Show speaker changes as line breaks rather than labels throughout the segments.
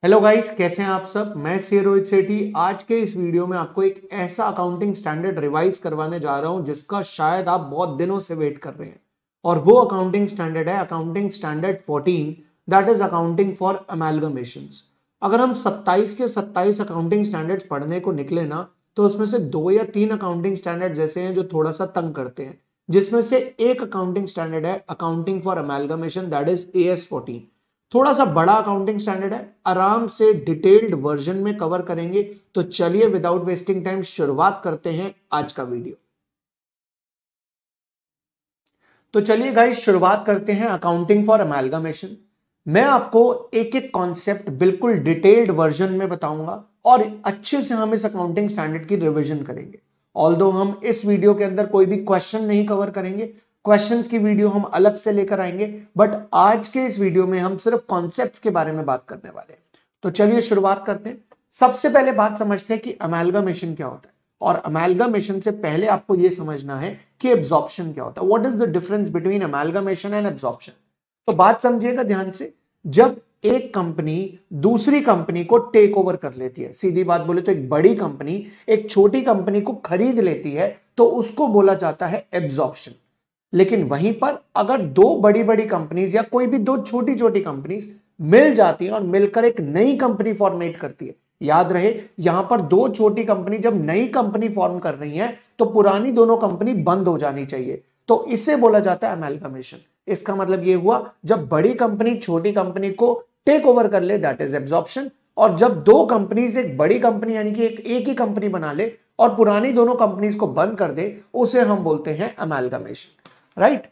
Hello guys, कैसे हैं आप सब। मैं सी रोहित सेठी। आज के इस वीडियो में आपको एक ऐसा अकाउंटिंग स्टैंडर्ड रिवाइज करवाने जा रहा हूं जिसका शायद आप बहुत दिनों से वेट कर रहे हैं। और वो अकाउंटिंग स्टैंडर्ड है accounting standard 14, that is accounting for amalgamations. अगर हम 27 के 27 अकाउंटिंग स्टैंडर्ड्स पढ़ने को निकले ना, तो उसमें से 2 या 3 अकाउंटिंग स्टैंडर्ड ऐसे हैं जो थोड़ा सा तंग करते हैं, जिसमें से एक अकाउंटिंग स्टैंडर्ड है accounting for amalgamation, that is AS14। थोड़ा सा बड़ा अकाउंटिंग स्टैंडर्ड है, आराम से डिटेल्ड वर्जन में कवर करेंगे। तो चलिए विदाउट वेस्टिंग टाइम शुरुआत करते हैं आज का वीडियो। तो चलिए गाइस, शुरुआत करते हैं अकाउंटिंग फॉर अमेलगमेशन। मैं आपको एक एक कॉन्सेप्ट बिल्कुल डिटेल्ड वर्जन में बताऊंगा और अच्छे से हम इस अकाउंटिंग स्टैंडर्ड की रिवीजन करेंगे। ऑल्दो हम इस वीडियो के अंदर कोई भी क्वेश्चन नहीं कवर करेंगे, क्वेश्चंस की वीडियो हम अलग से लेकर आएंगे, बट आज के इस वीडियो में हम सिर्फ कॉन्सेप्ट्स के बारे में बात करने वाले हैं। तो चलिए शुरुआत करते हैं। सबसे पहले बात समझते हैं कि अमेलगमेशन क्या होता है, और अमेलगमेशन से पहले आपको यह समझना है कि एब्जॉर्प्शन क्या होता है। What is the difference between amalgamation and absorption. तो बात समझिएगा ध्यान से। जब एक कंपनी दूसरी कंपनी को टेक ओवर कर लेती है, सीधी बात बोले तो एक बड़ी कंपनी एक छोटी कंपनी को खरीद लेती है, तो उसको बोला जाता है एब्जॉर्प्शन। लेकिन वहीं पर अगर दो बड़ी बड़ी कंपनीज या कोई भी दो छोटी छोटी कंपनीज मिल जाती हैं और मिलकर एक नई कंपनी फॉर्मेट करती है, याद रहे यहां पर दो छोटी कंपनी जब नई कंपनी फॉर्म कर रही है तो पुरानी दोनों कंपनी बंद हो जानी चाहिए, तो इसे बोला जाता है अमेलगमेशन। इसका मतलब यह हुआ जब बड़ी कंपनी छोटी कंपनी को टेक ओवर कर ले, दैट इज एब्जॉर्प्शन। और जब दो कंपनीज एक बड़ी कंपनी यानी कि एक ही कंपनी बना ले और पुरानी दोनों कंपनीज को बंद कर दे, उसे हम बोलते हैं अमेलगमेशन, राइट।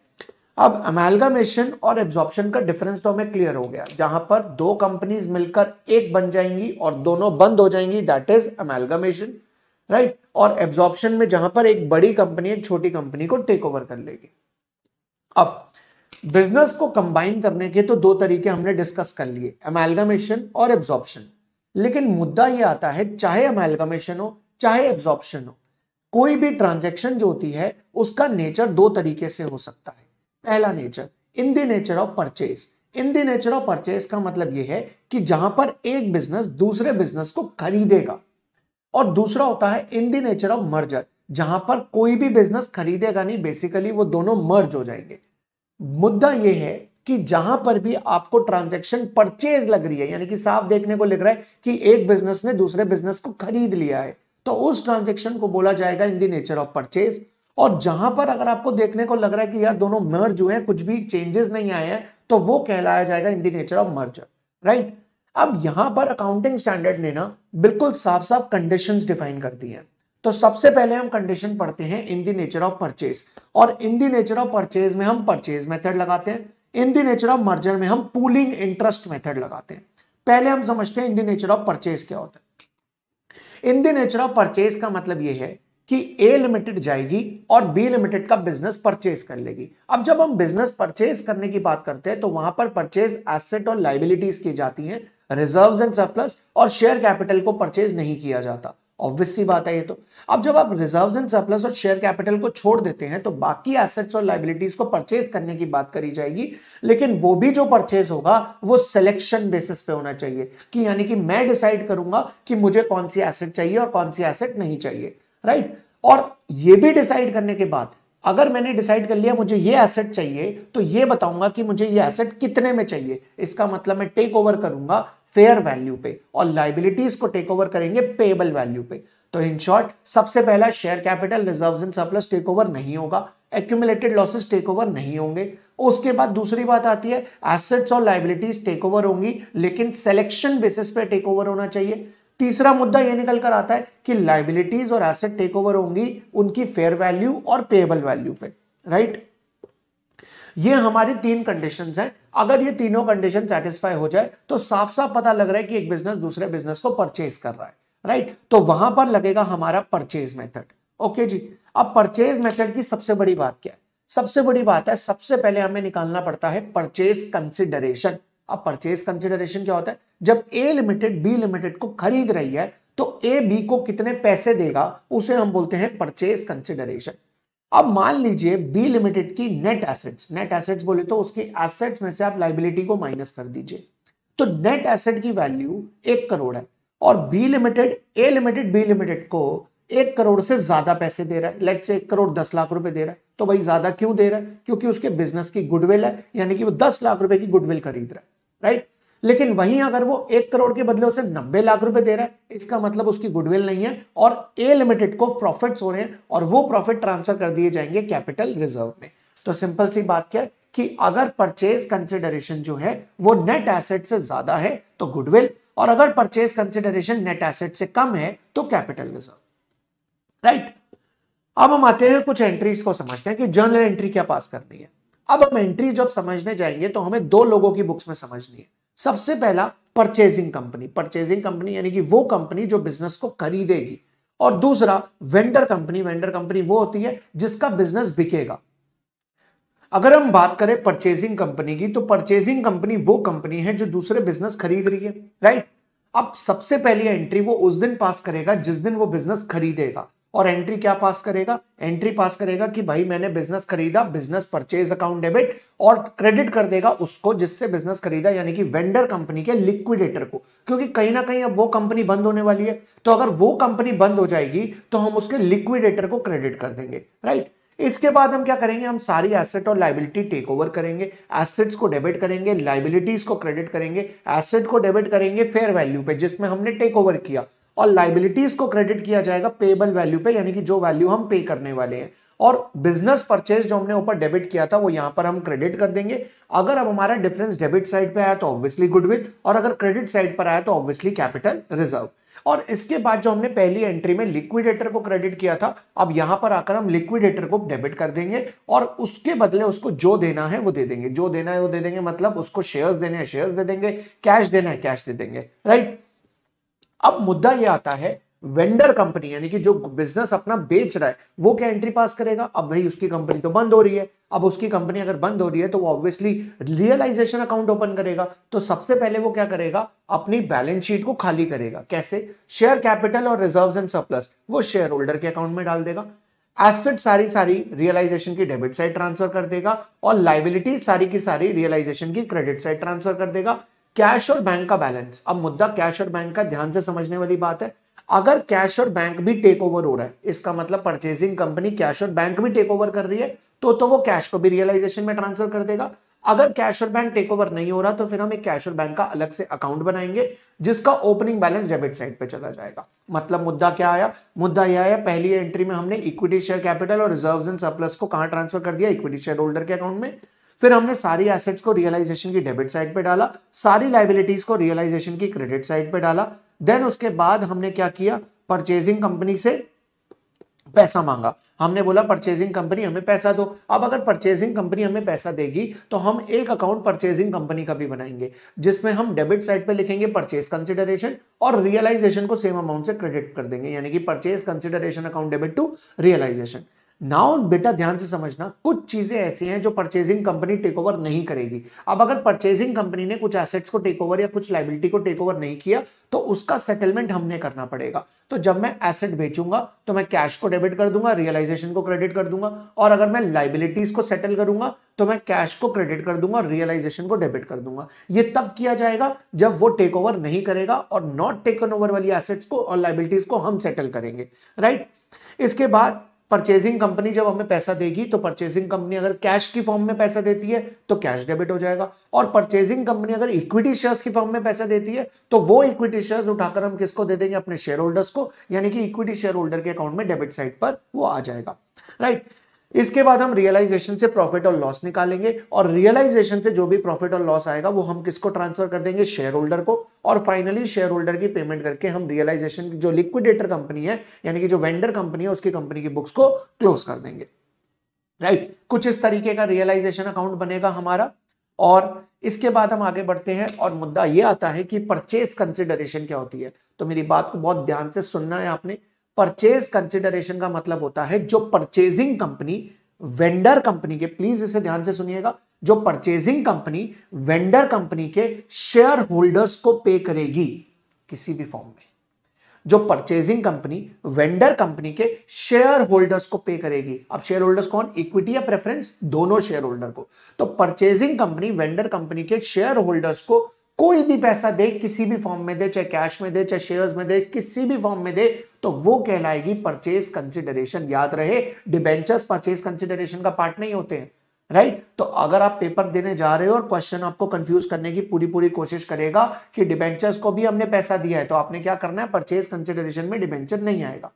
अब अमेलगमेशन और एब्जॉर्प्शन का डिफरेंस तो हमें क्लियर हो गया। जहां पर दो कंपनीज मिलकर एक बन जाएंगी और दोनों बंद हो जाएंगी, दैट इज अमेलगमेशन, राइट। और एब्जॉर्प्शन में जहां पर एक बड़ी कंपनी एक छोटी कंपनी को टेक ओवर कर लेगी। अब बिजनेस को कंबाइन करने के तो दो तरीके हमने डिस्कस कर लिए, अमेलगमेशन और एब्जॉर्प्शन। लेकिन मुद्दा यह आता है, चाहे अमेलगमेशन हो चाहे एब्जॉर्प्शन हो, कोई भी ट्रांजैक्शन जो होती है उसका नेचर दो तरीके से हो सकता है। पहला nature in the nature of purchase. In the nature of purchase का मतलब यह है कि जहां पर एक बिजनेस दूसरे बिजनेस को खरीदेगा, और दूसरा होता है इन द नेचर ऑफ मर्जर, जहां पर कोई भी बिजनेस खरीदेगा नहीं, बेसिकली वो दोनों मर्ज हो जाएंगे। मुद्दा यह है कि जहां पर भी आपको ट्रांजैक्शन परचेज लग रही है, यानी कि साफ देखने को लग रहा है कि एक बिजनेस ने दूसरे बिजनेस को खरीद लिया है, तो उस ट्रांजैक्शन को बोला जाएगा इन द नेचर ऑफ परचेज। और जहां पर अगर आपको देखने को लग रहा है कि यार दोनों मर्ज हुए हैं, कुछ भी चेंजेस नहीं आए हैं, तो वो कहलाया जाएगा इन the nature of merger, right. अब यहां पर अकाउंटिंग स्टैंडर्ड ने ना बिल्कुल साफ साफ कंडीशंस डिफाइन कर दी हैं। तो सबसे पहले हम कंडीशन पढ़ते हैं in the nature of purchase, और in the nature of purchase में हम परचेज मेथड लगाते हैं। In the nature of merger में हम पूलिंग इंटरेस्ट मेथड लगाते हैं। पहले हम समझते हैं in the nature of purchase क्या होता है। इन द नेचर ऑफ परचेज का मतलब यह है कि ए लिमिटेड जाएगी और बी लिमिटेड का बिजनेस परचेज कर लेगी। अब जब हम बिजनेस परचेज करने की बात करते हैं तो वहां पर परचेज एसेट और लायबिलिटीज की जाती हैं, रिजर्व्स एंड सरप्लस और शेयर कैपिटल को परचेज नहीं किया जाता। ऑब्वियस सी बात है ये तो। अब जब आप रिजर्व्स एंड सरप्लस और शेयर कैपिटल को छोड़ देते हैं तो बाकी एसेट्स और लायबिलिटीज को परचेज करने की बात करी जाएगी, लेकिन वो भी जो परचेज होगा वो सिलेक्शन बेसिस पे होना चाहिए, कि यानी कि मैं डिसाइड करूंगा कि मुझे कौन सी एसेट चाहिए और कौन सी एसेट नहीं चाहिए, राइट। और ये भी डिसाइड करने के बाद अगर मैंने डिसाइड कर लिया मुझे ये एसेट चाहिए, तो ये बताऊंगा कि मुझे ये एसेट कितने में चाहिए। इसका मतलब मैं टेक ओवर करूंगा फेयर वैल्यू पे और लायबिलिटीज को टेक ओवर करेंगे पेएबल वैल्यू पे। तो इन शॉर्ट सबसे पहला share capital, reserves and surplus take over नहीं होगा, एक्यूमुलेटेड लॉसेस टेक ओवर नहीं होंगे। उसके बाद दूसरी बात आती है एसेट्स और लायबिलिटीज टेक ओवर होंगी, लेकिन सिलेक्शन बेसिस पे टेक ओवर होना चाहिए। तीसरा मुद्दा यह निकल कर आता है कि लायबिलिटीज और एसेट टेक ओवर होंगी उनकी फेयर वैल्यू और पेएबल वैल्यू पे, राइट। ये हमारी तीन कंडीशंस हैं। अगर ये तीनों कंडीशन सेटिस्फाई हो जाए तो साफ साफ पता लग रहा है कि एक बिजनेस दूसरे बिजनेस को परचेज कर रहा है, राइट। तो वहां पर लगेगा हमारा परचेज मेथड। ओके जी। अब परचेज मेथड की सबसे बड़ी बात क्या है? सबसे बड़ी बात है, सबसे पहले हमें निकालना पड़ता है परचेज कंसिडरेशन। अब परचेज कंसिडरेशन क्या होता है? जब ए लिमिटेड बी लिमिटेड को खरीद रही है तो ए बी को कितने पैसे देगा उसे हम बोलते हैं परचेज कंसिडरेशन। अब मान लीजिए बी लिमिटेड की नेट एसेट्स बोले तो उसकी एसेट्स में से आप लायबिलिटी को माइनस कर दीजिए। तो नेट एसेट की वैल्यू 1 करोड़ है और बी लिमिटेड, ए लिमिटेड, बी लिमिटेड को 1 करोड़ से ज्यादा पैसे दे रहा है, लेट्स से 1 करोड़ 10 लाख रुपए दे रहा है। तो भाई ज्यादा क्यों दे रहा है? क्योंकि उसके बिजनेस की गुडविल है, यानी कि वो 10 लाख रुपए की गुडविल खरीद रहा है, राइट। लेकिन वहीं अगर वो 1 करोड़ के बदले उसे 90 लाख रुपए दे रहा है, इसका मतलब उसकी गुडविल नहीं है और ए लिमिटेड को प्रॉफिट्स हो रहे हैं और वो प्रॉफिट ट्रांसफर कर दिए जाएंगे कैपिटल रिजर्व में। तो सिंपल सी बात क्या है कि अगर परचेज कंसिडरेशन जो है वो नेट एसेट से ज्यादा है तो गुडविल, और अगर परचेज कंसिडरेशन नेट एसेट से कम है तो कैपिटल रिजर्व, राइट। अब हम आते हैं कुछ एंट्रीज को समझते हैं कि जर्नल एंट्री क्या पास करनी है। अब हम एंट्री जब समझने जाएंगे तो हमें 2 लोगों की बुक्स में समझनी है। सबसे पहला परचेजिंग कंपनी, परचेजिंग कंपनी यानी कि वो कंपनी जो बिजनेस को खरीदेगी, और दूसरा वेंडर कंपनी, वेंडर कंपनी वो होती है जिसका बिजनेस बिकेगा। अगर हम बात करें परचेजिंग कंपनी की, तो परचेजिंग कंपनी वो कंपनी है जो दूसरे बिजनेस खरीद रही है, राइट। अब सबसे पहली एंट्री वो उस दिन पास करेगा जिस दिन वो बिजनेस खरीदेगा। और एंट्री क्या पास करेगा? एंट्री पास करेगा कि भाई मैंने बिजनेस खरीदा, बिजनेस परचेज अकाउंट डेबिट, और क्रेडिट कर देगा उसको जिससे बिजनेस खरीदा, यानी कि वेंडर कंपनी के लिक्विडेटर को। क्योंकि कहीं ना कहीं अब वो कंपनी बंद होने वाली है, तो अगर वो कंपनी बंद हो जाएगी तो हम उसके लिक्विडेटर को क्रेडिट कर देंगे, राइट। इसके बाद हम क्या करेंगे? हम सारी एसेट और लाइबिलिटी टेक ओवर करेंगे, एसेट्स को डेबिट करेंगे, लाइबिलिटीज को क्रेडिट करेंगे। एसेट को डेबिट करेंगे फेयर वैल्यू पे जिसमें हमने टेक ओवर किया, और लाइबिलिटीज को क्रेडिट किया जाएगा पेबल वैल्यू पे, यानी कि जो वैल्यू हम पे करने वाले हैं। और बिजनेस परचेज जो हमने ऊपर डेबिट किया था वो यहां पर हम क्रेडिट कर देंगे। अगर अब हमारा डिफरेंस डेबिट साइड पे आया तो ऑब्वियसली गुडविल, और अगर क्रेडिट साइड पर आया तो ऑब्वियसली कैपिटल रिजर्व। और इसके बाद जो हमने पहली एंट्री में लिक्विडेटर को क्रेडिट किया था, अब यहां पर आकर हम लिक्विडेटर को डेबिट कर देंगे और उसके बदले उसको जो देना है वो दे देंगे, जो देना है वो दे देंगे, मतलब उसको शेयर्स देने हैं शेयर्स दे देंगे, कैश देना है कैश दे देंगे, राइट। अब मुद्दा ये आता है वेंडर कंपनी, यानी कि जो बिजनेस अपना बेच रहा है वो क्या एंट्री पास करेगा? अब भाई उसकी कंपनी तो बंद हो रही है, अब उसकी कंपनी अगर बंद हो रही है तो वो ऑब्वियसली रियलाइजेशन अकाउंट ओपन करेगा। तो सबसे पहले वो क्या करेगा? अपनी बैलेंस शीट को खाली करेगा। कैसे? शेयर कैपिटल और रिजर्व्स एंड सरप्लस वो शेयर होल्डर के अकाउंट में डाल देगा। एसेट सारी सारी रियलाइजेशन की डेबिट साइड ट्रांसफर कर देगा, और लाइबिलिटी सारी की सारी रियलाइजेशन की क्रेडिट साइड ट्रांसफर कर देगा। कैश और बैंक का बैलेंस, अब मुद्दा कैश और बैंक का ध्यान से समझने वाली बात है। अगर कैश और बैंक भी टेक ओवर हो रहा है, इसका मतलब परचेजिंग कंपनी कैश और बैंक भी टेक ओवर कर रही है, तो वो कैश को भी रियलाइजेशन में ट्रांसफर कर देगा। अगर कैश और बैंक टेक ओवर नहीं हो रहा तो फिर हम एक कैश और बैंक का अलग से अकाउंट बनाएंगे जिसका ओपनिंग बैलेंस डेबिट साइड पे चला जाएगा। मतलब मुद्दा क्या आया? मुद्दा यह आया, पहली एंट्री में हमने इक्विटी शेयर कैपिटल और रिजर्व्स एंड सरप्लस को कहां ट्रांसफर कर दिया? इक्विटी शेयर होल्डर के अकाउंट में। फिर हमने सारी एसेट्स को रियलाइजेशन की डेबिट साइड पे डाला, सारी लाइबिलिटीज को रियलाइजेशन की क्रेडिट साइड पे डाला। देन उसके बाद हमने क्या किया? परचेजिंग कंपनी से पैसा मांगा। हमने बोला परचेजिंग कंपनी हमें पैसा दो। अब अगर परचेजिंग कंपनी हमें पैसा देगी तो हम एक अकाउंट परचेजिंग कंपनी का भी बनाएंगे जिसमें हम डेबिट साइड पे लिखेंगे परचेज कंसिडरेशन और रियलाइजेशन को सेम अमाउंट से क्रेडिट कर देंगे, यानी कि purchase consideration account debit to realisation. Now बेटा ध्यान से समझना, कुछ चीजें ऐसी हैं जो परचेजिंग कंपनी टेक ओवर नहीं करेगी। अब अगर परचेजिंग कंपनी ने कुछ एसेट्स को टेक ओवर या कुछ लाइबिलिटी को टेक ओवर नहीं किया तो उसका सेटलमेंट हमने करना पड़ेगा। तो जब मैं एसेट बेचूंगा तो मैं कैश को डेबिट कर दूंगा, रियलाइजेशन को क्रेडिट कर दूंगा, और अगर मैं लाइबिलिटीज को सेटल करूंगा तो मैं कैश को क्रेडिट कर दूंगा और रियलाइजेशन को डेबिट कर दूंगा। ये तब किया जाएगा जब वो टेक ओवर नहीं करेगा और नॉट टेकन ओवर वाली एसेट्स को और लाइबिलिटीज को हम सेटल करेंगे, राइट। इसके बाद परचेजिंग कंपनी जब हमें पैसा देगी तो परचेजिंग कंपनी अगर कैश की फॉर्म में पैसा देती है तो कैश डेबिट हो जाएगा, और परचेजिंग कंपनी अगर इक्विटी शेयर्स की फॉर्म में पैसा देती है तो वो इक्विटी शेयर्स उठाकर हम किसको दे देंगे? अपने शेयर होल्डर्स को, यानी कि इक्विटी शेयर होल्डर के अकाउंट में डेबिट साइड पर वो आ जाएगा, राइट। इसके बाद हम रियलाइजेशन से प्रॉफिट और लॉस निकालेंगे, और रियलाइजेशन से जो भी प्रॉफिट और लॉस आएगा वो हम किसको ट्रांसफर कर देंगे? शेयर होल्डर को। और फाइनली शेयर होल्डर की पेमेंट करके हम रियलाइजेशन की जो लिक्विडेटर कंपनी है यानी कि जो वेंडर कंपनी है उसकी कंपनी की बुक्स को क्लोज कर देंगे, राइट। कुछ इस तरीके का रियलाइजेशन अकाउंट बनेगा हमारा। और इसके बाद हम आगे बढ़ते हैं और मुद्दा यह आता है कि परचेज कंसिडरेशन क्या होती है। तो मेरी बात को बहुत ध्यान से सुनना है आपने। परचेज कंसिडरेशन का मतलब होता है जो परचेजिंग कंपनी वेंडर कंपनी के, प्लीज इसे ध्यान से सुनिएगा, जो परचेजिंग कंपनी वेंडर कंपनी के शेयर होल्डर्स को पे करेगी किसी भी फॉर्म में। जो परचेजिंग कंपनी वेंडर कंपनी के शेयर होल्डर्स को पे करेगी। अब शेयर होल्डर्स कौन? इक्विटी या प्रेफरेंस? दोनों शेयर होल्डर को। तो परचेजिंग कंपनी वेंडर कंपनी के शेयर होल्डर्स को कोई भी पैसा दे, किसी भी फॉर्म में दे, चाहे कैश में दे, चाहे शेयर्स में दे, किसी भी फॉर्म में दे, तो वो कहलाएगी परचेज कंसिडरेशन। याद रहे, डिबेंचर्स परचेज कंसिडरेशन का पार्ट नहीं होते हैं, राइट। तो अगर आप पेपर देने जा रहे हो और क्वेश्चन आपको कंफ्यूज करने की पूरी पूरी कोशिश करेगा कि डिबेंचर्स को भी हमने पैसा दिया है, तो आपने क्या करना है, परचेज कंसिडरेशन में डिबेंचर नहीं आएगा।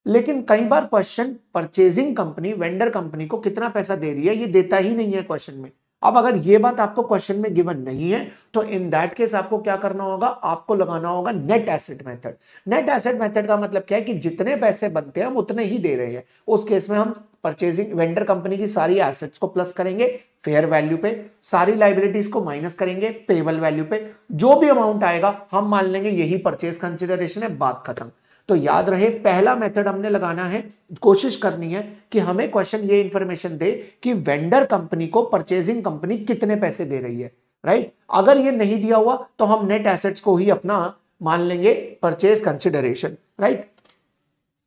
लेकिन कई बार question purchasing company vendor company को कितना पैसा दे रही है ये देता ही नहीं है क्वेश्चन में। अब अगर ये बात आपको क्वेश्चन में गिवन नहीं है तो इन दैट केस आपको क्या करना होगा, आपको लगाना होगा net asset method. Net asset method का मतलब क्या है कि जितने पैसे बनते हैं हम उतने ही दे रहे हैं। उस केस में हम परचेजिंग वेंडर कंपनी की सारी एसेट्स को प्लस करेंगे फेयर वैल्यू पे, सारी लाइबिलिटीज को माइनस करेंगे पेबल वैल्यू पे, जो भी अमाउंट आएगा हम मान लेंगे यही परचेज कंसिडरेशन है, बात खत्म। तो याद रहे, पहला मेथड हमने लगाना है, कोशिश करनी है कि हमें क्वेश्चन ये इंफॉर्मेशन दे कि वेंडर कंपनी को परचेजिंग कंपनी कितने पैसे दे रही है, राइट। अगर ये नहीं दिया हुआ तो हम नेट एसेट्स को ही अपना मान लेंगे परचेज कंसिडरेशन, राइट।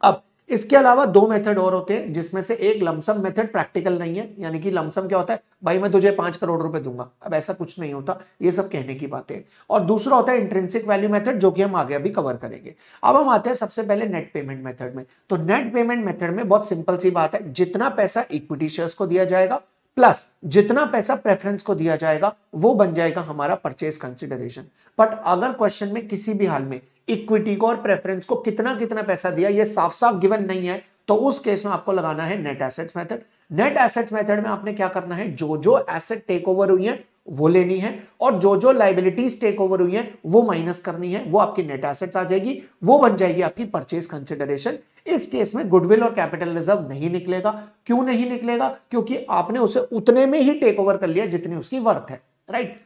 अब इसके अलावा दो मेथड और होते हैं, जिसमें से एक लमसम मेथड प्रैक्टिकल नहीं है। यानी कि लमसम क्या होता है, भाई मैं तुझे 5 करोड़ रुपए दूंगा, अब ऐसा कुछ नहीं होता, ये सब कहने की बातें। और दूसरा होता है इंट्रिंसिक वैल्यू मेथड, जो कि हम आगे अभी कवर करेंगे। अब हम आते हैं सबसे पहले नेट पेमेंट मेथड में। तो नेट पेमेंट मेथड में बहुत सिंपल सी बात है, जितना पैसा इक्विटी शेयर्स को दिया जाएगा प्लस जितना पैसा प्रेफरेंस को दिया जाएगा वो बन जाएगा हमारा परचेज कंसिडरेशन। बट अगर क्वेश्चन में किसी भी हाल में इक्विटी को और प्रेफरेंस को कितना कितना पैसा दिया ये साफ साफ गिवन नहीं है, तो उस केस में आपको लगाना है net assets method. Net assets method में आपने क्या करना है, जो जो एसेट टेक ओवर हुई है वो लेनी है और जो जो लाइबिलिटीज टेक ओवर हुई है वो माइनस करनी है, वो आपकी नेट एसेट्स आ जाएगी, वो बन जाएगी आपकी परचेज कंसिडरेशन। इस केस में गुडविल और कैपिटल रिजर्व नहीं निकलेगा। क्यों नहीं निकलेगा, क्योंकि आपने उसे उतने में ही टेक ओवर कर लिया जितनी उसकी वर्थ है, राइट।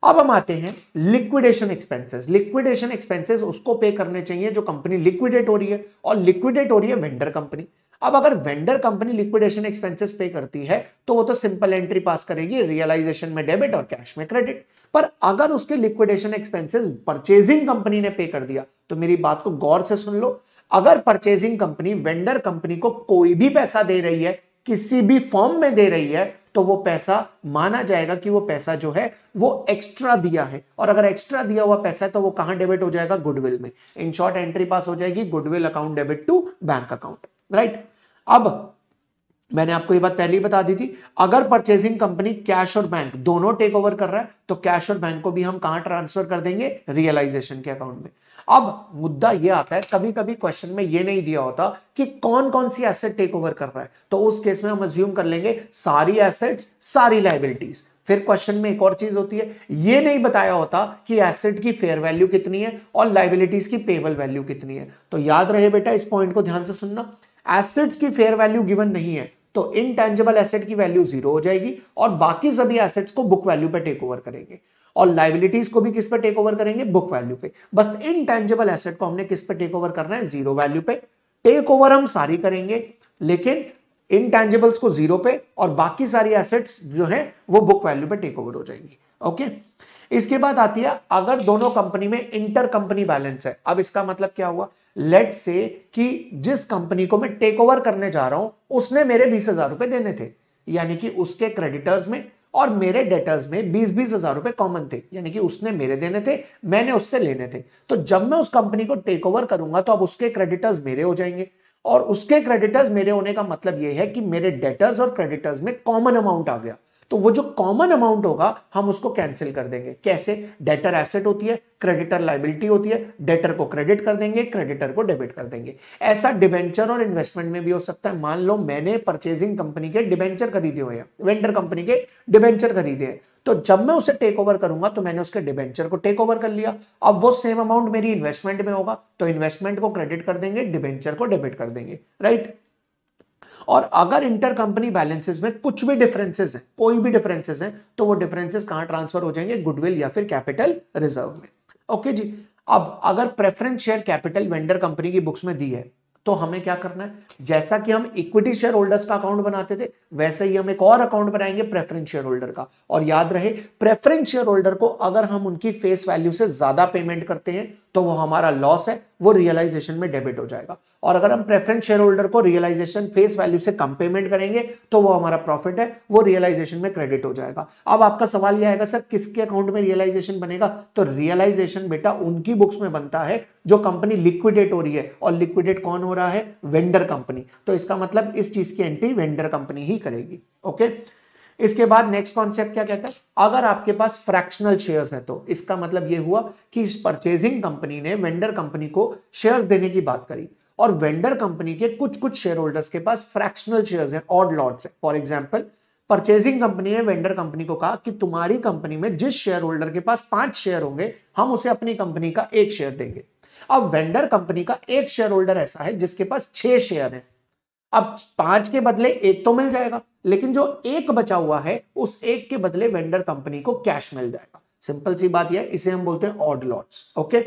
अब हम आते हैं लिक्विडेशन एक्सपेंसेस। लिक्विडेशन एक्सपेंसेस उसको पे करने चाहिए जो कंपनी लिक्विडेट हो रही है, और लिक्विडेट हो रही है वेंडर कंपनी। अब अगर वेंडर कंपनी लिक्विडेशन एक्सपेंसेस पे करती है तो वो तो सिंपल एंट्री पास करेगी, रियलाइजेशन में डेबिट और कैश में क्रेडिट। पर अगर उसके लिक्विडेशन एक्सपेंसेस परचेजिंग कंपनी ने पे कर दिया, तो मेरी बात को गौर से सुन लो, अगर परचेजिंग कंपनी वेंडर कंपनी को कोई भी पैसा दे रही है, किसी भी फॉर्म में दे रही है, तो वो पैसा माना जाएगा कि वो पैसा जो है वो एक्स्ट्रा दिया है। और अगर एक्स्ट्रा दिया हुआ पैसा है तो वो कहां डेबिट हो जाएगा, गुडविल में। इन शॉर्ट एंट्री पास हो जाएगी, goodwill account debit to bank account, right. अब मैंने आपको ये बात पहले ही बता दी थी, अगर परचेजिंग कंपनी कैश और बैंक दोनों टेक ओवर कर रहा है तो कैश और बैंक को भी हम कहां ट्रांसफर कर देंगे, रियलाइजेशन के अकाउंट में। अब मुद्दा ये आता है, कभी कभी क्वेश्चन में ये नहीं दिया होता कि कौन कौन सी एसेट टेक ओवर कर रहा है, तो उस केस में हम अज्यूम कर लेंगे सारी एसेट्स सारी लाइबिलिटीज। फिर क्वेश्चन में एक और चीज होती है, ये नहीं बताया होता कि एसेट की फेयर वैल्यू कितनी है और लाइबिलिटीज की पेबल वैल्यू कितनी है। तो याद रहे बेटा, इस पॉइंट को ध्यान से सुनना, एसेट्स की फेयर वैल्यू गिवन नहीं है तो इनटेंजिबल एसेट की वैल्यू 0 हो जाएगी और बाकी सभी एसेट्स को बुक वैल्यू पे टेक ओवर करेंगे, और लाइबिलिटीज को भी किस पे टेक ओवर करेंगे, बुक वैल्यू पे। बस इनटेंजिबल एसेट को हमने किस पे टेक ओवर करना है, 0 वैल्यू पे। टेक ओवर हम सारी करेंगे लेकिन इनटेंजिबल्स को 0 पे, और बाकी सारी एसेट्स जो है वो बुक वैल्यू पे टेक ओवर हो जाएंगी। ओके, इसके बाद आती है अगर दोनों कंपनी में इंटर कंपनी बैलेंस है। अब इसका मतलब क्या हुआ, लेट से कि जिस कंपनी को मैं टेक ओवर करने जा रहा हूं उसने मेरे 20,000 रुपए देने थे, यानी कि उसके क्रेडिटर्स में और मेरे डेटर्स में 20-20 हजार रुपए कॉमन थे, यानी कि उसने मेरे देने थे, मैंने उससे लेने थे। तो जब मैं उस कंपनी को टेक ओवर करूंगा तो अब उसके क्रेडिटर्स मेरे हो जाएंगे, और उसके क्रेडिटर्स मेरे होने का मतलब यह है कि मेरे डेटर्स और क्रेडिटर्स में कॉमन अमाउंट आ गया। तो वो जो कॉमन अमाउंट होगा हम उसको कैंसिल कर देंगे। कैसे, डेटर एसेट होती है, क्रेडिटर लायबिलिटी होती है, डेटर को क्रेडिट कर देंगे, क्रेडिटर को डेबिट कर देंगे। ऐसा डिबेंचर और इन्वेस्टमेंट में भी हो सकता है। मान लो मैंने परचेजिंग कंपनी के डिबेंचर खरीदे हुए हैं, वेंडर कंपनी के डिबेंचर खरीदे हैं, तो जब मैं उसे टेक ओवर करूंगा तो मैंने उसके डिबेंचर को टेक ओवर कर लिया। अब वो सेम अमाउंट मेरी इन्वेस्टमेंट में होगा तो इन्वेस्टमेंट को क्रेडिट कर देंगे, डिबेंचर को डेबिट कर देंगे, राइट। और अगर इंटर कंपनी बैलेंसेस में कुछ भी डिफरेंसेस हैं, कोई भी डिफरेंसेस हैं, तो वो डिफरेंसेस कहां ट्रांसफर हो जाएंगे, गुडविल या फिर कैपिटल रिजर्व में। ओके जी। अब अगर preference share capital vendor company की बुक्स में दी है तो हमें क्या करना है, जैसा कि हम इक्विटी शेयर होल्डर्स का अकाउंट बनाते थे वैसे ही हम एक और अकाउंट बनाएंगे प्रेफरेंस शेयर होल्डर का। और याद रहे, प्रेफरेंस शेयर होल्डर को अगर हम उनकी फेस वैल्यू से ज्यादा पेमेंट करते हैं तो वो हमारा लॉस है, वो रियलाइजेशन में डेबिट हो जाएगा। और अगर हम प्रेफरेंस शेयर होल्डर को रियलाइजेशन फेस वैल्यू से कम पेमेंट करेंगे तो वो हमारा प्रॉफिट है, वो रियलाइजेशन में क्रेडिट हो जाएगा। अब आपका सवाल यह आएगा सर किसके अकाउंट में रियलाइजेशन बनेगा, तो रियलाइजेशन बेटा उनकी बुक्स में बनता है जो कंपनी लिक्विडेट हो रही है, और लिक्विडेट कौन हो रहा है, वेंडर कंपनी। तो इसका मतलब इस चीज की एंट्री वेंडर कंपनी ही करेगी। ओके, इसके बाद नेक्स्ट कॉन्सेप्ट क्या कहता है, अगर आपके पास फ्रैक्शनल शेयर्स है तो इसका मतलब यह हुआ कि इस परचेजिंग कंपनी ने वेंडर कंपनी को शेयर्स देने की बात करी, और वेंडर कंपनी के कुछ कुछ शेयर होल्डर्स के पास फ्रैक्शनल शेयर्स हैं, ऑड लॉट्स है। फॉर एग्जांपल, परचेजिंग कंपनी ने वेंडर कंपनी को कहा कि तुम्हारी कंपनी में जिस शेयर होल्डर के पास 5 शेयर होंगे हम उसे अपनी कंपनी का 1 शेयर देंगे। अब वेंडर कंपनी का एक शेयर होल्डर ऐसा है जिसके पास 6 शेयर है। अब 5 के बदले 1 तो मिल जाएगा, लेकिन जो 1 बचा हुआ है उस 1 के बदले वेंडर कंपनी को कैश मिल जाएगा। सिंपल सी बात यह है, इसे हम बोलते हैं ऑड लॉट्स। ओके,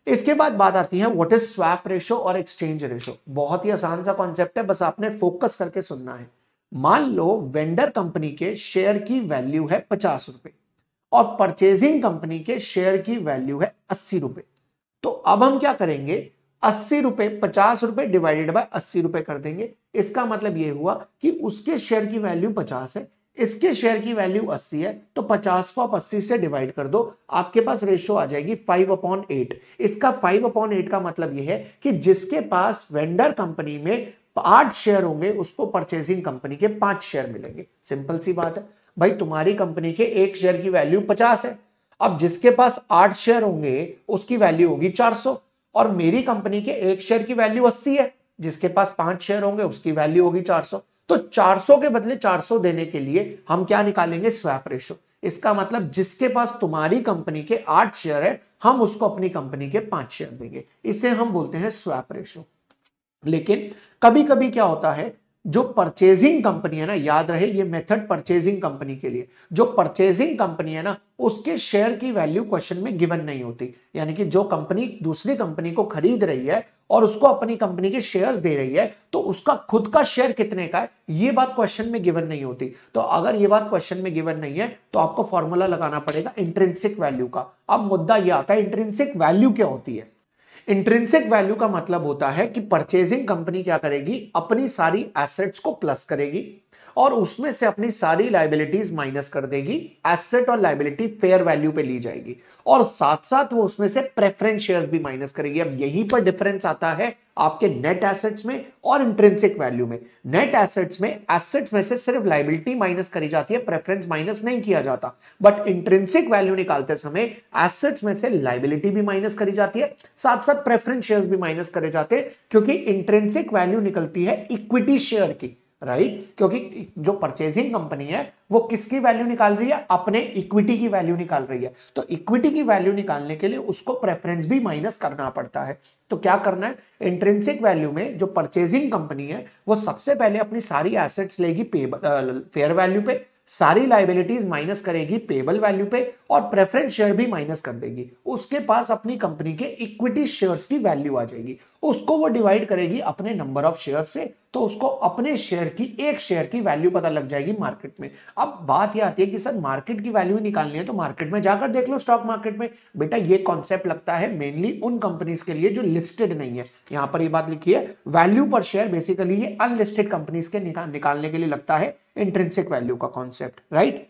इसके बाद बात आती है व्हाट इज स्वैप रेशो और एक्सचेंज रेशो। बहुत ही आसान सा कॉन्सेप्ट है, बस आपने फोकस करके सुनना है। मान लो वेंडर कंपनी के शेयर की वैल्यू है 50 रुपए और परचेजिंग कंपनी के शेयर की वैल्यू है 80 रुपए। तो अब हम क्या करेंगे, 80 रुपए 50 रुपए डिवाइडेड बाय 80 रुपए कर देंगे। इसका मतलब यह हुआ कि उसके शेयर की वैल्यू 50 है, इसके शेयर की वैल्यू 80 है, तो 50 को आप 80 से डिवाइड कर दो, आपके पास रेशो आ जाएगी 5/8। इसका 5/8 का मतलब यह है कि जिसके पास वेंडर कंपनी में 8 शेयर होंगे उसको परचेजिंग कंपनी के 5 शेयर मिलेंगे। सिंपल सी बात है भाई, तुम्हारी कंपनी के 1 शेयर की वैल्यू 50 है, अब जिसके पास 8 शेयर होंगे उसकी वैल्यू होगी 400, और मेरी कंपनी के 1 शेयर की वैल्यू 80 है, जिसके पास 5 शेयर होंगे उसकी वैल्यू होगी 400। तो 400 के बदले 400 देने के लिए हम क्या निकालेंगे, स्वैप रेशो। इसका मतलब जिसके पास तुम्हारी कंपनी के 8 शेयर है हम उसको अपनी कंपनी के 5 शेयर देंगे, इसे हम बोलते हैं स्वैप रेशो। लेकिन कभी कभी क्या होता है, जो परचेजिंग कंपनी है ना, याद रहे ये मेथड परचेजिंग कंपनी के लिए, जो परचेजिंग कंपनी है ना उसके शेयर की वैल्यू क्वेश्चन में गिवन नहीं होती। यानी कि जो कंपनी दूसरी कंपनी को खरीद रही है और उसको अपनी कंपनी के शेयर्स दे रही है, तो उसका खुद का शेयर कितने का है ये बात क्वेश्चन में गिवन नहीं होती। तो अगर ये बात क्वेश्चन में गिवन नहीं है तो आपको फॉर्मूला लगाना पड़ेगा इंट्रिंसिक वैल्यू का। अब मुद्दा यह आता है इंट्रिंसिक वैल्यू क्या होती है। इंट्रिंसिक वैल्यू का मतलब होता है कि परचेजिंग कंपनी क्या करेगी, अपनी सारी एसेट्स को प्लस करेगी और उसमें से अपनी सारी लायबिलिटीज माइनस कर देगी, एसेट और लायबिलिटी फेयर वैल्यू पे ली जाएगी, और साथ साथ वो उसमें से प्रेफरेंस शेयर्स भी माइनस करेगी। अब यहीं पर डिफरेंस आता है आपके नेट एसेट्स में और इंट्रिंसिक वैल्यू में। नेट एसेट्स में से सिर्फ लायबिलिटी माइनस करी जाती है, प्रेफरेंस माइनस नहीं किया जाता। बट इंट्रिंसिक वैल्यू निकालते समय एसेट्स में से लायबिलिटी भी माइनस करी जाती है, साथ साथ प्रेफरेंस शेयर्स भी माइनस करे जाते हैं, क्योंकि इंट्रिंसिक वैल्यू निकलती है इक्विटी शेयर की, राइट। क्योंकि जो परचेजिंग कंपनी है वो किसकी वैल्यू निकाल रही है, अपने इक्विटी की वैल्यू निकाल रही है। तो इक्विटी की वैल्यू निकालने के लिए उसको प्रेफरेंस भी माइनस करना पड़ता है। तो क्या करना है, इंट्रिंसिक वैल्यू में जो परचेजिंग कंपनी है वो सबसे पहले अपनी सारी एसेट्स लेगी फेयर वैल्यू पे, सारी लायबिलिटीज माइनस करेगी पेबल वैल्यू पे, और प्रेफरेंस शेयर भी माइनस कर देगी। उसके पास अपनी कंपनी के इक्विटी शेयर्स की वैल्यू आ जाएगी, उसको वो डिवाइड करेगी अपने नंबर ऑफ शेयर से, तो उसको अपने शेयर की, एक शेयर की वैल्यू पता लग जाएगी मार्केट में। अब बात यह आती है कि सर मार्केट की वैल्यू निकालनी है तो मार्केट में जाकर देख लो, स्टॉक मार्केट में। बेटा ये कॉन्सेप्ट लगता है मेनली उन कंपनीज के लिए जो लिस्टेड नहीं है। यहां पर ये बात लिखी है, वैल्यू पर शेयर बेसिकली ये अनलिस्टेड कंपनीज के निकालने के लिए लगता है इंट्रिंसिक वैल्यू का कॉन्सेप्ट, राइट।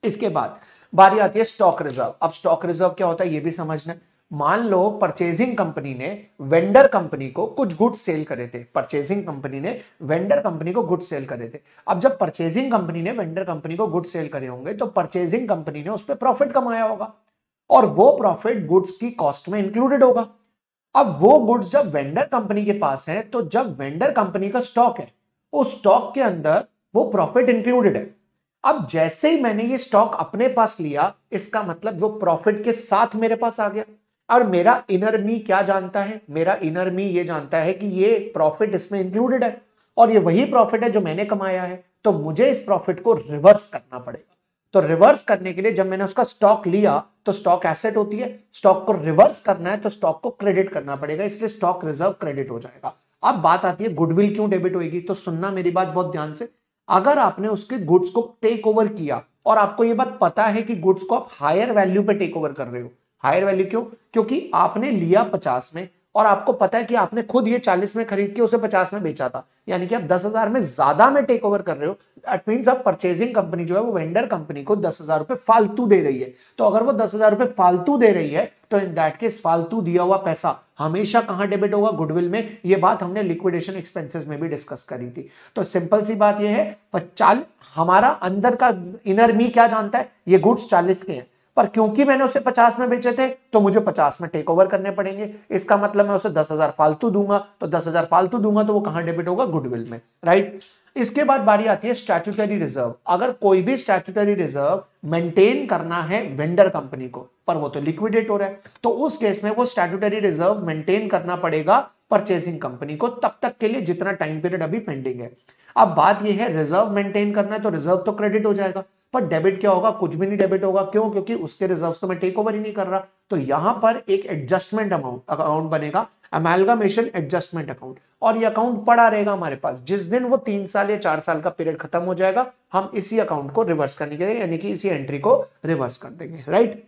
इसके बाद बारी आती है स्टॉक रिजर्व। अब स्टॉक रिजर्व क्या होता है ये भी समझना। मान लो परचेजिंग कंपनी ने वेंडर कंपनी को कुछ गुड्स सेल करे थे, परचेजिंग कंपनी ने वेंडर कंपनी को गुड्स सेल करे थे। अब जब परचेजिंग कंपनी ने वेंडर कंपनी को गुड्स सेल करे होंगे तो परचेजिंग कंपनी ने उस पर प्रॉफिट कमाया होगा, और वो प्रॉफिट गुड्स की कॉस्ट में इंक्लूडेड होगा। अब वो गुड्स जब वेंडर कंपनी के पास है, तो जब वेंडर कंपनी का स्टॉक है उस स्टॉक के अंदर वो प्रॉफिट इंक्लूडेड है। अब जैसे ही मैंने ये स्टॉक अपने पास लिया, इसका मतलब वो प्रॉफिट के साथ मेरे पास आ गया। और मेरा इनर मी क्या जानता है, मेरा इनर मी ये जानता है कि ये प्रॉफिट इसमें इंक्लूडेड है और ये वही प्रॉफिट है जो मैंने कमाया है। तो मुझे इस प्रॉफिट को रिवर्स करना पड़ेगा। तो रिवर्स करने के लिए जब मैंने उसका स्टॉक लिया तो स्टॉक एसेट होती है, स्टॉक को रिवर्स करना है तो स्टॉक को क्रेडिट करना पड़ेगा, इसलिए स्टॉक रिजर्व क्रेडिट हो जाएगा। अब बात आती है गुडविल क्यों डेबिट होगी, तो सुनना मेरी बात बहुत ध्यान से। अगर आपने उसके गुड्स को टेक ओवर किया और आपको यह बात पता है कि गुड्स को आप हायर वैल्यू पे टेक ओवर कर रहे हो, हायर वैल्यू क्यों, क्योंकि आपने लिया 50 में और आपको पता है कि आपने खुद ये 40 में खरीद के उसे 50 में बेचा था, यानी कि आप 10,000 में ज्यादा में टेक ओवर कर रहे हो। दैट मींस अब परचेजिंग कंपनी जो है वो वेंडर कंपनी को 10,000 रुपए फालतू दे रही है। तो अगर वो 10,000 रुपए फालतू दे रही है तो इन दैट केस फालतू दिया हुआ पैसा हमेशा कहां डेबिट होगा, गुडविल में। ये बात हमने लिक्विडेशन एक्सपेंसेस में भी डिस्कस करी थी। तो सिंपल सी बात ये है, हमारा अंदर का इनर मी क्या जानता है, ये गुड्स 40 के हैं, पर क्योंकि मैंने उसे 50 में बेचे थे तो मुझे 50 में टेक ओवर करने पड़ेंगे। इसका मतलब मैं उसे 10,000 फालतू दूंगा, तो 10,000 फालतू दूंगा तो वो कहां डेबिट होगा, गुडविल में, राइट। इसके बाद बारी आती है स्टैट्यूटरी रिजर्व। अगर कोई भी स्टैट्यूटरी रिजर्व मेंटेन करना है वेंडर कंपनी को, पर वो तो लिक्विडेट हो रहा है, तो उस केस में वो स्टैट्यूटरी रिजर्व मेंटेन करना पड़ेगा परचेसिंग कंपनी को तब तक के लिए जितना टाइम पीरियड अभी पेंडिंग है। अब बात यह है, रिजर्व मेंटेन करना है तो रिजर्व तो क्रेडिट हो जाएगा, पर डेबिट क्या होगा, कुछ भी नहीं डेबिट होगा। क्यों, क्योंकि उसके रिजर्व्स तो मैं टेक ओवर ही नहीं कर रहा। तो यहां पर एक एडजस्टमेंट अकाउंट बनेगा, अमेलगमेशन एडजस्टमेंट अकाउंट, और ये अकाउंट पड़ा रहेगा हमारे पास। जिस दिन वो 3 साल या 4 साल का पीरियड खत्म हो जाएगा, हम इसी अकाउंट को रिवर्स करने के लिए, यानी कि इसी एंट्री को रिवर्स कर देंगे, राइट।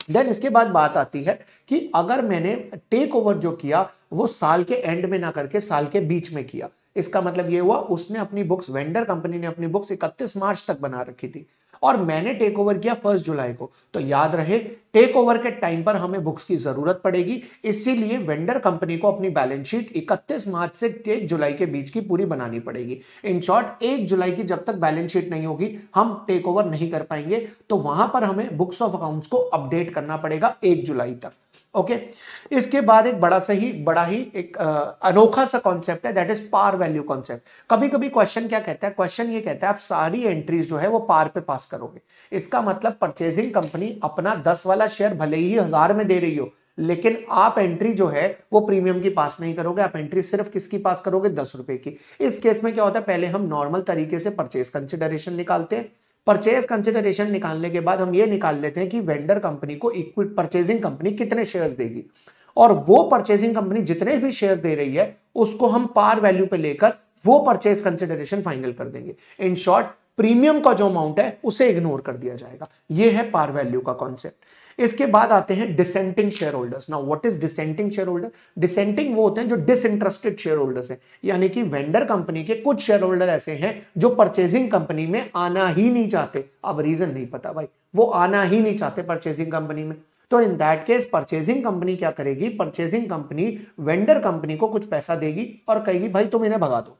देन इसके बाद बात आती है कि अगर मैंने टेक ओवर जो किया वो साल के एंड में ना करके साल के बीच में किया, इसका मतलब ये हुआ उसने अपनी बुक्स, वेंडर कंपनी ने अपनी बुक्स 31 मार्च तक बना रखी थी और मैंने टेक ओवर किया 1 जुलाई को। तो याद रहे, टेक ओवर के टाइम पर हमें बुक्स की जरूरत पड़ेगी, इसीलिए वेंडर कंपनी को अपनी बैलेंस शीट 31 मार्च से 1 जुलाई के बीच की पूरी बनानी पड़ेगी। इन शॉर्ट 1 जुलाई की जब तक बैलेंस शीट नहीं होगी हम टेक ओवर नहीं कर पाएंगे। तो वहां पर हमें बुक्स ऑफ अकाउंट्स को अपडेट करना पड़ेगा 1 जुलाई तक। ओके, इसके बाद एक बड़ा ही एक अनोखा सा कॉन्सेप्ट है, that is par value concept. कभी कभी क्वेश्चन क्या कहता है, क्वेश्चन ये कहता है आप सारी एंट्रीज जो है वो पार पे पास करोगे। इसका मतलब परचेजिंग कंपनी अपना 10 वाला शेयर भले ही 1000 में दे रही हो, लेकिन आप एंट्री जो है वो प्रीमियम की पास नहीं करोगे, आप एंट्री सिर्फ किसकी पास करोगे, 10 रुपए की। इस केस में क्या होता है, पहले हम नॉर्मल तरीके से परचेज कंसिडरेशन निकालते हैं। परचेज कंसिडरेशन निकालने के बाद हम ये निकाल लेते हैं कि वेंडर कंपनी को इक्विटी परचेजिंग कंपनी कितने शेयर्स देगी, और वो परचेजिंग कंपनी जितने भी शेयर्स दे रही है उसको हम पार वैल्यू पे लेकर वो परचेज कंसिडरेशन फाइनल कर देंगे। इन शॉर्ट, प्रीमियम का जो अमाउंट है उसे इग्नोर कर दिया जाएगा। ये है पार वैल्यू का कॉन्सेप्ट। इसके बाद आते हैं dissenting share holders. Now what is dissenting share holder? Dissenting वो होते हैं जो डिसइंटरेस्टेड शेयर होल्डर्स हैं, यानी कि वेंडर कंपनी के कुछ शेयर होल्डर ऐसे हैं जो परचेजिंग कंपनी में आना ही नहीं चाहते। अब रीजन नहीं पता भाई, वो आना ही नहीं चाहते परचेजिंग कंपनी में। तो in that case purchasing company क्या करेगी, परचेजिंग कंपनी वेंडर कंपनी को कुछ पैसा देगी और कहेगी भाई तुम इन्हें भगा दो।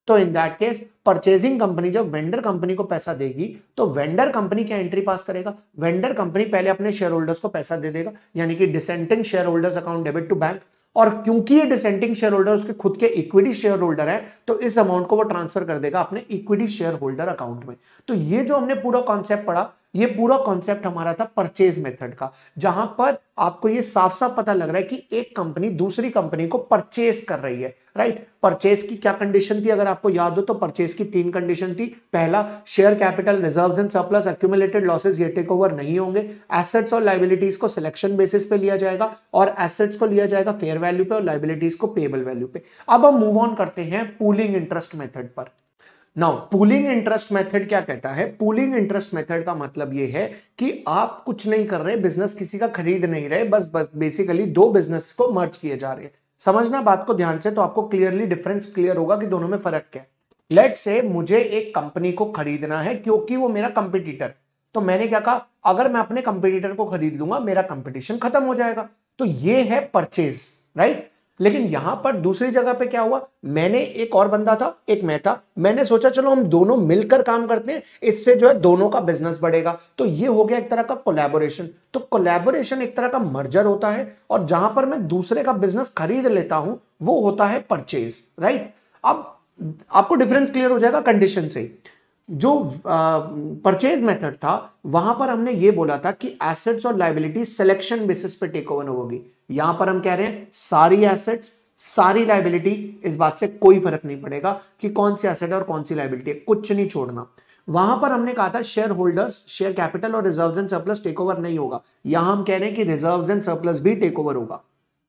तो in that case purchasing company जब वेंडर कंपनी को पैसा देगी तो वेंडर कंपनी क्या एंट्री पास करेगा, वेंडर कंपनी पहले अपने शेयर होल्डर्स को पैसा दे देगा, यानी कि dissenting share holders account debit to bank. और क्योंकि ये डिसेंटिंग शेयर होल्डर उसके खुद के इक्विटी शेयर होल्डर है, तो इस अमाउंट को वो ट्रांसफर कर देगा अपने इक्विटी शेयर होल्डर अकाउंट में। तो ये जो हमने पूरा कॉन्सेप्ट पढ़ा, ये पूरा कॉन्सेप्ट हमारा था परचेज मेथड का, जहां पर आपको ये साफ साफ पता लग रहा है कि एक कंपनी दूसरी कंपनी को परचेज कर रही है, राइट। परचेज की क्या कंडीशन थी, अगर आपको याद हो तो परचेज की 3 कंडीशन थी। पहला, share capital, reserves and surplus, accumulated losses ये टेक ओवर नहीं होंगे। एसेट्स और लायबिलिटीज को सिलेक्शन बेसिस पे लिया जाएगा, और एसेट्स को लिया जाएगा फेयर वैल्यू पे और लायबिलिटीज को पेएबल वैल्यू पे। अब हम मूव ऑन करते हैं पूलिंग इंटरेस्ट मेथड पर। नाउ पूलिंग इंटरेस्ट मेथड क्या कहता है? पूलिंग इंटरेस्ट मेथड का मतलब यह है कि आप कुछ नहीं कर रहे, बिजनेस किसी का खरीद नहीं रहे, बस बेसिकली 2 बिजनेस को मर्ज किए जा रहे हैं। समझना बात को ध्यान से, तो आपको क्लियरली डिफरेंस क्लियर होगा कि दोनों में फर्क क्या है। लेट्स से मुझे एक कंपनी को खरीदना है क्योंकि वो मेरा कंपटीटर, तो मैंने क्या कहा, अगर मैं अपने कंपटीटर को खरीद लूंगा मेरा कंपटीशन खत्म हो जाएगा। तो ये है परचेज, राइट। लेकिन यहां पर दूसरी जगह पे क्या हुआ, मैंने, एक और बंदा था, एक मैं था, मैंने सोचा चलो हम दोनों मिलकर काम करते हैं, इससे जो है दोनों का बिजनेस बढ़ेगा। तो ये हो गया एक तरह का कोलैबोरेशन। तो कोलैबोरेशन एक तरह का मर्जर होता है, और जहां पर मैं दूसरे का बिजनेस खरीद लेता हूं वो होता है परचेज, राइट। अब आपको डिफरेंस क्लियर हो जाएगा कंडीशन से। जो परचेज मेथड था वहां पर हमने ये बोला था कि एसेट्स और लायबिलिटी सिलेक्शन बेसिस पे टेक ओवर होगी। यहां पर हम कह रहे हैं सारी एसेट्स सारी लायबिलिटी, इस बात से कोई फर्क नहीं पड़ेगा कि कौन सी एसेट और कौन सी लायबिलिटी, कुछ नहीं छोड़ना। वहां पर हमने कहा था शेयर होल्डर्स, शेयर कैपिटल और reserves and surplus take over नहीं होगा। यहां हम कह रहे हैं कि रिजर्व्स एंड सरप्लस भी टेक ओवर होगा,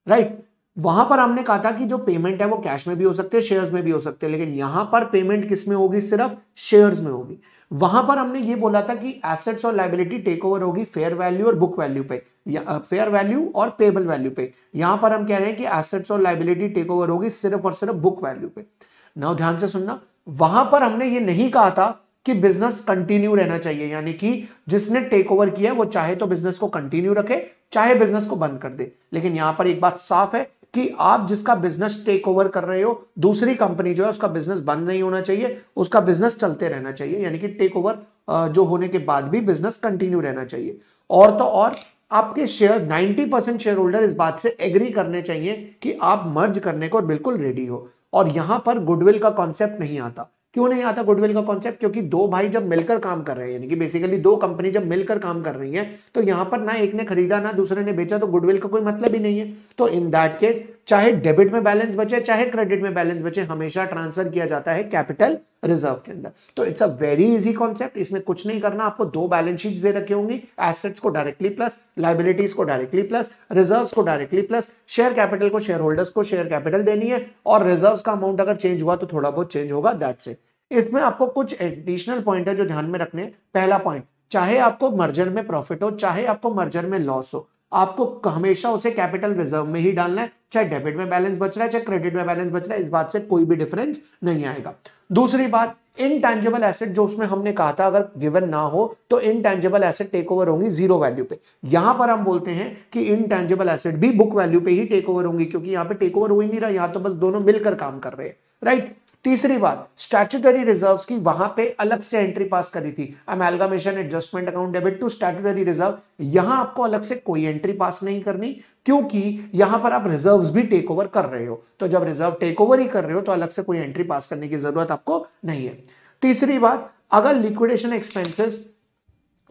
राइट। वहां पर हमने कहा था कि जो पेमेंट है वो कैश में भी हो सकते हैं, शेयर्स में भी हो सकते हैं, लेकिन यहां पर पेमेंट किस में होगी, सिर्फ शेयर्स में होगी। वहां पर हमने ये बोला था कि एसेट्स और लायबिलिटी टेक ओवर होगी फेयर वैल्यू और बुक वैल्यू पे, फेयर वैल्यू और पेबल वैल्यू पे। यहां पर हम कह रहे हैं कि एसेट्स और लायबिलिटी टेक ओवर होगी सिर्फ और सिर्फ बुक वैल्यू पे। नाउ ध्यान से सुनना, वहां पर हमने ये नहीं कहा था कि बिजनेस कंटिन्यू रहना चाहिए, यानी कि जिसने टेक ओवर किया वो चाहे तो बिजनेस को कंटिन्यू रखे, चाहे बिजनेस को बंद कर दे। लेकिन यहां पर एक बात साफ है कि आप जिसका बिजनेस टेक ओवर कर रहे हो, दूसरी कंपनी जो है उसका बिजनेस बंद नहीं होना चाहिए, उसका बिजनेस चलते रहना चाहिए, यानी कि टेक ओवर जो होने के बाद भी बिजनेस कंटिन्यू रहना चाहिए। और तो और आपके शेयर 90% शेयर होल्डर इस बात से एग्री करने चाहिए कि आप मर्ज करने को बिल्कुल रेडी हो। और यहां पर गुडविल का कॉन्सेप्ट नहीं आता। क्यों नहीं आता गुडविल का कॉन्सेप्ट? क्योंकि दो भाई जब मिलकर काम कर रहे हैं, यानी कि बेसिकली दो कंपनी जब मिलकर काम कर रही है, तो यहां पर ना एक ने खरीदा ना दूसरे ने बेचा, तो गुडविल का कोई मतलब ही नहीं है। तो इन दैट केस चाहे डेबिट में बैलेंस बचे चाहे क्रेडिट में बैलेंस बचे, हमेशा ट्रांसफर किया जाता है कैपिटल रिजर्व के अंदर। तो it's a very easy concept, इसमें कुछ नहीं करना। आपको दो बैलेंस शीट्स दे रखी होंगी, एसेट्स को डायरेक्टली प्लस, लायबिलिटीज को डायरेक्टली प्लस, रिजर्व्स को डायरेक्टली प्लस, शेयर कैपिटल को शेयर होल्डर्स को शेयर कैपिटल देनी है, और रिजर्व्स का अमाउंट अगर चेंज हुआ तो थोड़ा बहुत चेंज होगा, दैट्स इट। इसमें आपको कुछ एडिशनल पॉइंट है जो ध्यान में रखने। पहला पॉइंट, चाहे आपको मर्जर में प्रॉफिट हो चाहे आपको मर्जर में लॉस हो, आपको हमेशा उसे कैपिटल रिजर्व में ही डालना है। चाहे डेबिट में बैलेंस बच रहा है चाहे क्रेडिट में बैलेंस बच रहा है, इस बात से कोई भी डिफरेंस नहीं आएगा। दूसरी बात, इनटैंजिबल एसेट जो उसमें हमने कहा था अगर गिवन ना हो तो इनटैंजिबल एसेट टेक ओवर होंगी जीरो वैल्यू पे। यहां पर हम बोलते हैं कि इनटैंजिबल एसेट भी बुक वैल्यू पे ही टेक ओवर होंगी, क्योंकि यहां पे टेक ओवर हो ही नहीं रहा, यहां तो बस दोनों मिलकर काम कर रहे हैं, राइट। तीसरी बात, स्टैट्यूटरी रिजर्व्स की वहां पे अलग से एंट्री पास करी थी, amalgamation adjustment account debit to statutory reserve. यहां आपको अलग से कोई एंट्री पास नहीं करनी, क्योंकि यहां पर आप रिजर्व्स भी टेक ओवर कर रहे हो। तो जब रिजर्व टेक ओवर ही कर रहे हो तो अलग से कोई एंट्री पास करने की जरूरत आपको नहीं है। तीसरी बात, अगर लिक्विडेशन एक्सपेंसेस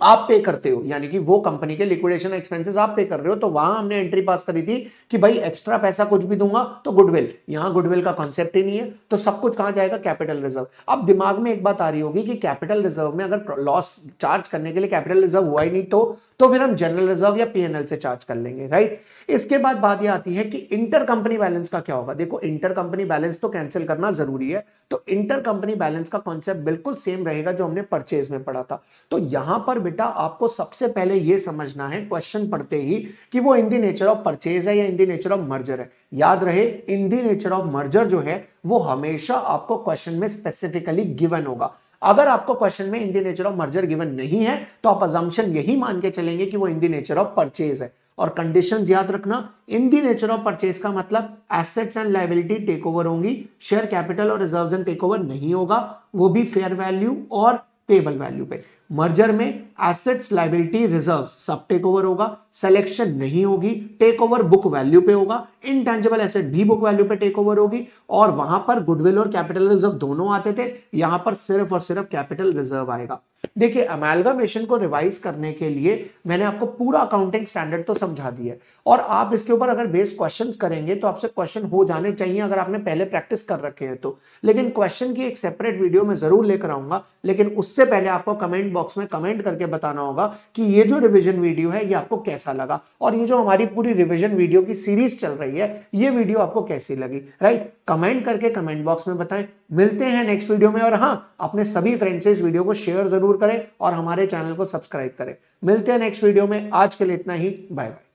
आप पे करते हो, यानी कि वो कंपनी के लिक्विडेशन एक्सपेंसेस आप पे कर रहे हो, तो वहां हमने एंट्री पास करी थी कि भाई एक्स्ट्रा पैसा कुछ भी दूंगा तो गुडविल। यहां गुडविल का कॉन्सेप्ट ही नहीं है, तो सब कुछ कहां जाएगा, कैपिटल रिजर्व। अब दिमाग में एक बात आ रही होगी कि कैपिटल रिजर्व में अगर लॉस चार्ज करने के लिए कैपिटल रिजर्व हुआ ही नहीं तो फिर हम जनरल रिजर्व या पीएनएल से चार्ज कर लेंगे, राइट। इसके बाद बात यह आती है कि इंटर कंपनी बैलेंस का क्या होगा। देखो, इंटर कंपनी बैलेंस तो कैंसिल करना जरूरी है, तो इंटर कंपनी बैलेंस का कॉन्सेप्ट बिल्कुल सेम रहेगा जो हमने परचेज में पढ़ा था। तो यहां पर बेटा आपको सबसे पहले यह समझना है क्वेश्चन पढ़ते ही कि वो in the nature of purchase है या इन द नेचर ऑफ मर्जर है। याद रहे, इन द नेचर ऑफ मर्जर जो है वो हमेशा आपको क्वेश्चन में स्पेसिफिकली गिवन होगा। अगर आपको क्वेश्चन में इन the nature of merger given नहीं है तो आप अजम्पशन यही मान के चलेंगे कि वो in the nature of purchase है। और कंडीशंस याद रखना, in the nature of purchase का मतलब assets and liability take over होंगी, शेयर कैपिटल और रिजर्व्स एंड टेक ओवर नहीं होगा, वो भी फेयर वैल्यू और पेबल वैल्यू पे। मर्जर में एसेट्स लायबिलिटी रिजर्व सब टेक ओवर होगा, सिलेक्शन नहीं होगी, टेक ओवर बुक वैल्यू पे होगा, इनटैंजिबल एसेट भी बुक वैल्यू पे टेक ओवर होगी, और वहां पर गुडविल और कैपिटल रिजर्व दोनों आते थे, यहां पर सिर्फ और सिर्फ कैपिटल रिजर्व आएगा। देखिए, अमेलगमेशन को रिवाइज करने के लिए मैंने आपको पूरा अकाउंटिंग स्टैंडर्ड तो समझा दिया है, और आप इसके ऊपर अगर बेस क्वेश्चंस करेंगे तो आपसे क्वेश्चन हो जाने चाहिए अगर आपने पहले प्रैक्टिस कर रखे हैं तो। लेकिन क्वेश्चन की एक सेपरेट वीडियो में जरूर लेकर आऊंगा, लेकिन उससे पहले आपको कमेंट बॉक्स में कमेंट करके बताना होगा कि ये जो रिवीजन वीडियो है ये आपको कैसा लगा, और ये जो हमारी पूरी रिवीजन वीडियो की सीरीज चल रही है ये वीडियो आपको कैसी लगी, राइट। कमेंट करके कमेंट बॉक्स में बताएं। मिलते हैं नेक्स्ट वीडियो में, और हां, अपने सभी फ्रेंड्स से इस वीडियो को शेयर जरूर करें और हमारे चैनल को सब्सक्राइब करें। मिलते हैं नेक्स्ट वीडियो में, आज के लिए इतना ही, बाय बाय।